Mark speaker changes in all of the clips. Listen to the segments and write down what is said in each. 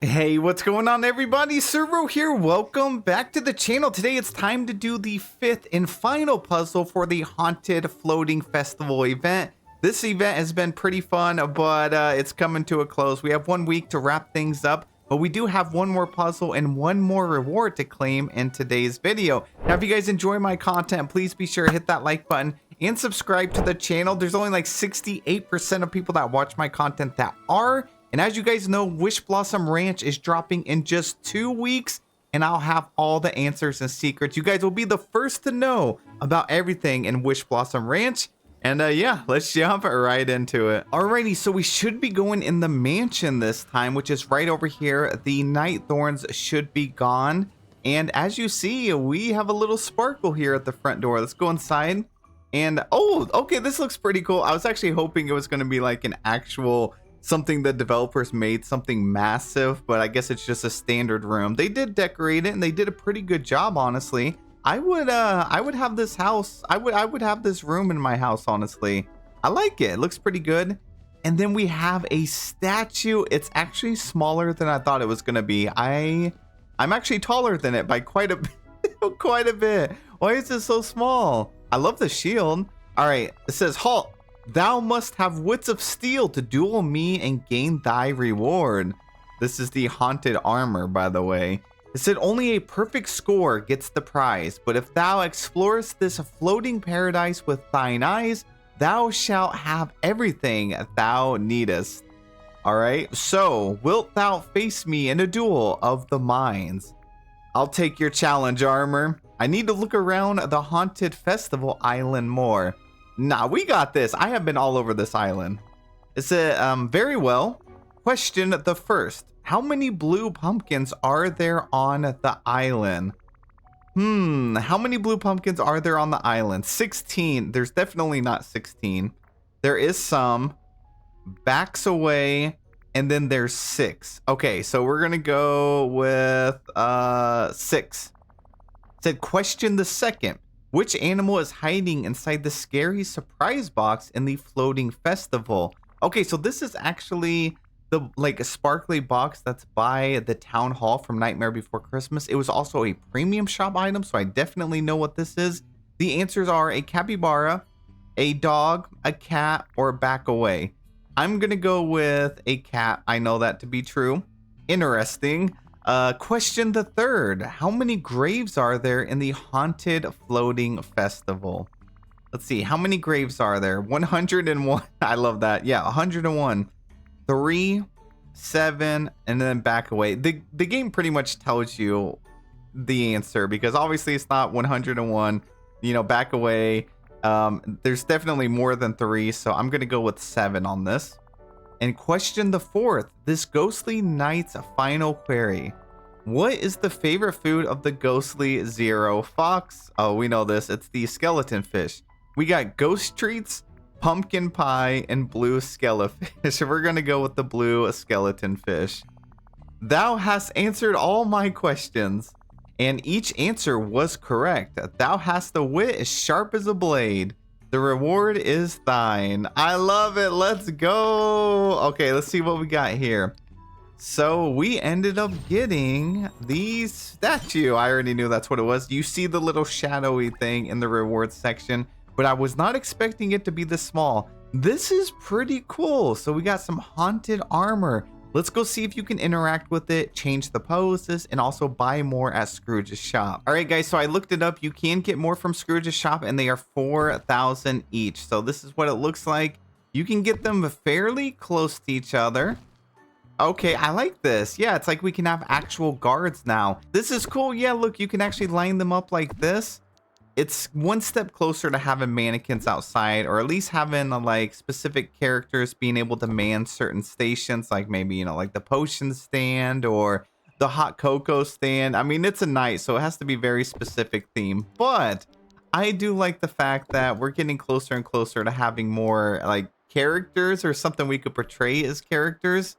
Speaker 1: Hey, what's going on everybody? Servo here. Welcome back to the channel. Today it's time to do the fifth and final puzzle for the Haunted Floating Festival event. This event has been pretty fun, but it's coming to a close. We have 1 week to wrap things up, but we do have one more puzzle and one more reward to claim in today's video. Now, if you guys enjoy my content, please be sure to hit that like button and subscribe to the channel. There's only like 68% of people that watch my content that are. And as you guys know, Wish Blossom Ranch is dropping in just 2 weeks, and I'll have all the answers and secrets. You guys will be the first to know about everything in Wish Blossom Ranch. And yeah, let's jump right into it. Alrighty, so we should be going in the mansion this time, which is right over here. The night thorns should be gone. And as you see, we have a little sparkle here at the front door. Let's go inside. And oh, okay, this looks pretty cool. I was actually hoping it was going to be like an actual something the developers made, something massive, but I guess it's just a standard room. They did decorate it and they did a pretty good job, honestly. I would have this house. I would have this room in my house, honestly. I like it. It looks pretty good. And then we have a statue. It's actually smaller than I thought it was gonna be. I'm actually taller than it by quite a bit. Quite a bit. Why is it so small? I love the shield. All right, it says halt. Thou must have wits of steel to duel me and gain thy reward. This is the haunted armor, by the way. It said only a perfect score gets the prize, but if thou explorest this floating paradise with thine eyes, thou shalt have everything thou needest. All right, so wilt thou face me in a duel of the minds? I'll take your challenge, armor. I need to look around the haunted festival island more. Nah, we got this. I have been all over this island. It said, very well. Question the first. How many blue pumpkins are there on the island? How many blue pumpkins are there on the island? 16. There's definitely not 16. There is some. Backs away. And then there's 6. Okay, so we're going to go with 6. It said, question the second. Which animal is hiding inside the scary surprise box in the floating festival? Okay, so this is actually the a sparkly box that's by the town hall from Nightmare Before Christmas. It was also a premium shop item, so I definitely know what this is. The answers are a capybara, a dog, a cat, or back away. I'm gonna go with a cat. I know that to be true. Interesting. Question the third. How many graves are there in the haunted floating festival? Let's see. How many graves are there? 101. I love that. Yeah, 101. 3, 7, and then back away. The game pretty much tells you the answer because obviously it's not 101. You know, back away. There's definitely more than 3, so I'm gonna go with 7 on this. And question the fourth, this ghostly knight's final query. What is the favorite food of the ghostly Zero Fox? Oh, we know this. It's the skeleton fish. We got ghost treats, pumpkin pie, and blue Skele-fish. We're going to go with the blue skeleton fish. Thou hast answered all my questions, and each answer was correct. Thou hast the wit as sharp as a blade. The reward is thine. I love it. Let's go. Okay, let's see what we got here. So we ended up getting the statue. I already knew that's what it was. You see the little shadowy thing in the rewards section, but I was not expecting it to be this small. This is pretty cool. So we got some haunted armor. Let's go see if you can interact with it, change the poses, and also buy more at Scrooge's shop. All right, guys, so I looked it up. You can get more from Scrooge's shop, and they are 4,000 each. So this is what it looks like. You can get them fairly close to each other. Okay, I like this. Yeah, it's like we can have actual guards now. This is cool. Yeah, look, you can actually line them up like this. It's one step closer to having mannequins outside, or at least having like specific characters being able to man certain stations, like maybe, you know, like the potion stand or the hot cocoa stand. I mean, it's a night, so it has to be very specific theme, but I do like the fact that we're getting closer and closer to having more like characters or something we could portray as characters.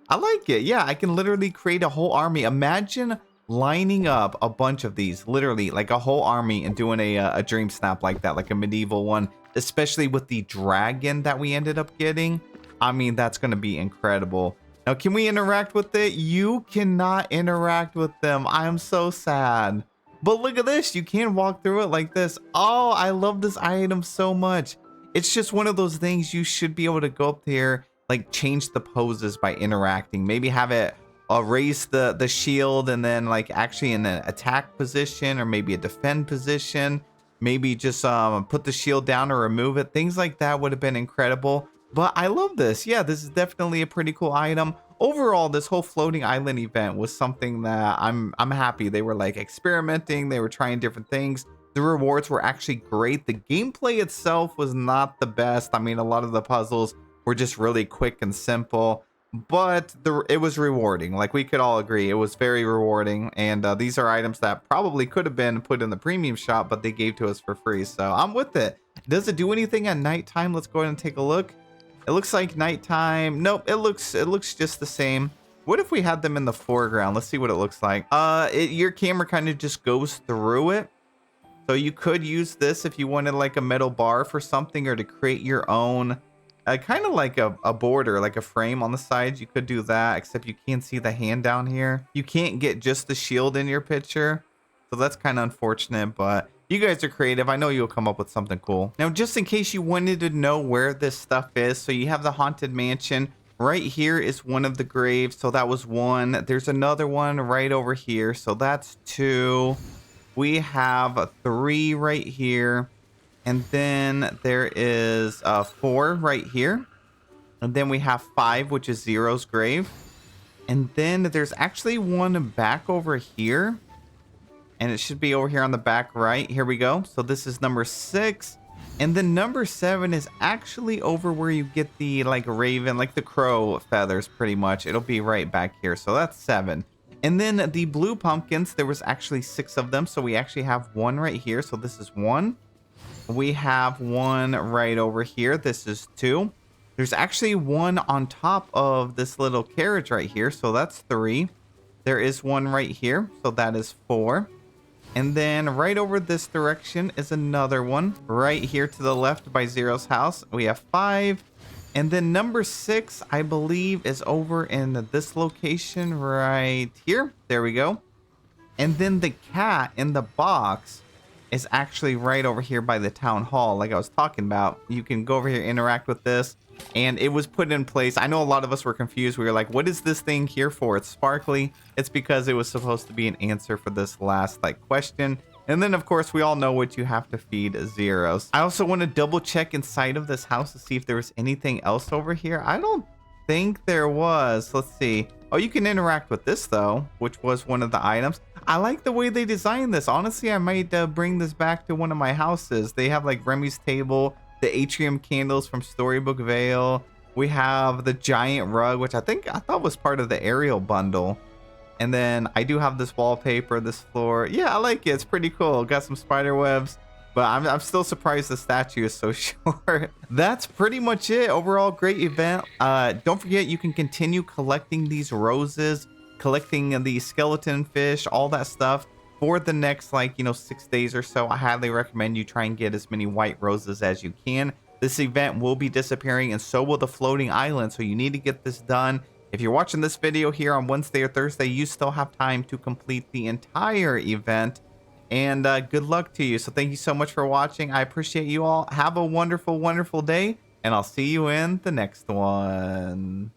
Speaker 1: I like it. Yeah, I can literally create a whole army. Imagine lining up a bunch of these, literally like a whole army, and doing a dream snap like that, like a medieval one, especially with the dragon that we ended up getting. I mean, that's going to be incredible. Now, can we interact with it? You cannot interact with them. I am so sad. But look at this. You can walk through it like this. Oh, I love this item so much. It's just one of those things you should be able to go up here, like change the poses by interacting. Maybe have it raise the shield and then like actually in an attack position or maybe a defend position. Maybe just put the shield down or remove it. Things like that would have been incredible. But I love this. Yeah, this is definitely a pretty cool item. Overall, this whole floating island event was something that I'm happy. They were like experimenting. They were trying different things. The rewards were actually great. The gameplay itself was not the best. I mean, a lot of the puzzles were just really quick and simple. But it was rewarding. Like we could all agree, it was very rewarding. And these are items that probably could have been put in the premium shop, but they gave to us for free. So I'm with it. Does it do anything at nighttime? Let's go ahead and take a look. It looks like nighttime. Nope, it looks just the same. What if we had them in the foreground? Let's see what it looks like. Your camera kind of just goes through it. So you could use this if you wanted like a metal bar for something or to create your own kind of like a border, like a frame on the sides. You could do that, except you can't see the hand down here. You can't get just the shield in your picture. So that's kind of unfortunate, but you guys are creative. I know you'll come up with something cool. Now, just in case you wanted to know where this stuff is, so you have the haunted mansion. Right here is one of the graves. So that was one. There's another one right over here. So that's two. We have 3 right here. And then there is 4 right here. And then we have 5, which is Zero's grave. And then there's actually one back over here. And it should be over here on the back right. Here we go. So this is number 6. And then number 7 is actually over where you get the like raven, like the crow feathers pretty much. It'll be right back here. So that's 7. And then the blue pumpkins, there was actually 6 of them. So we actually have 1 right here. So this is 1. We have 1 right over here. This is 2. There's actually 1 on top of this little carriage right here. So that's 3. There is 1 right here. So that is 4. And then right over this direction is another one right here to the left by Zero's house. We have 5. And then number 6, I believe, is over in this location right here. There we go. And then the cat in the box is actually right over here by the town hall, like I was talking about. You can go over here, interact with this, and it was put in place. I know a lot of us were confused. We were like, what is this thing here for? It's sparkly. It's because it was supposed to be an answer for this last like question. And then of course we all know what you have to feed Zeros. I also want to double check inside of this house to see if there was anything else over here. I don't think there was. Let's see. Oh, you can interact with this though, which was one of the items. I like the way they designed this. Honestly, I might bring this back to one of my houses. They have like Remy's table, the atrium candles from Storybook Vale. We have the giant rug, which I thought was part of the Ariel bundle. And then I do have this wallpaper, this floor. Yeah, I like it. It's pretty cool. Got some spider webs, but I'm still surprised the statue is so short. That's pretty much it. Overall, great event. Don't forget, you can continue collecting these roses, collecting the skeleton fish, all that stuff for the next 6 days or so. I highly recommend you try and get as many white roses as you can. This event will be disappearing and so will the floating island. So you need to get this done. If you're watching this video here on Wednesday or Thursday, you still have time to complete the entire event. And good luck to you. So thank you so much for watching. I appreciate you all. Have a wonderful, wonderful day. And I'll see you in the next one.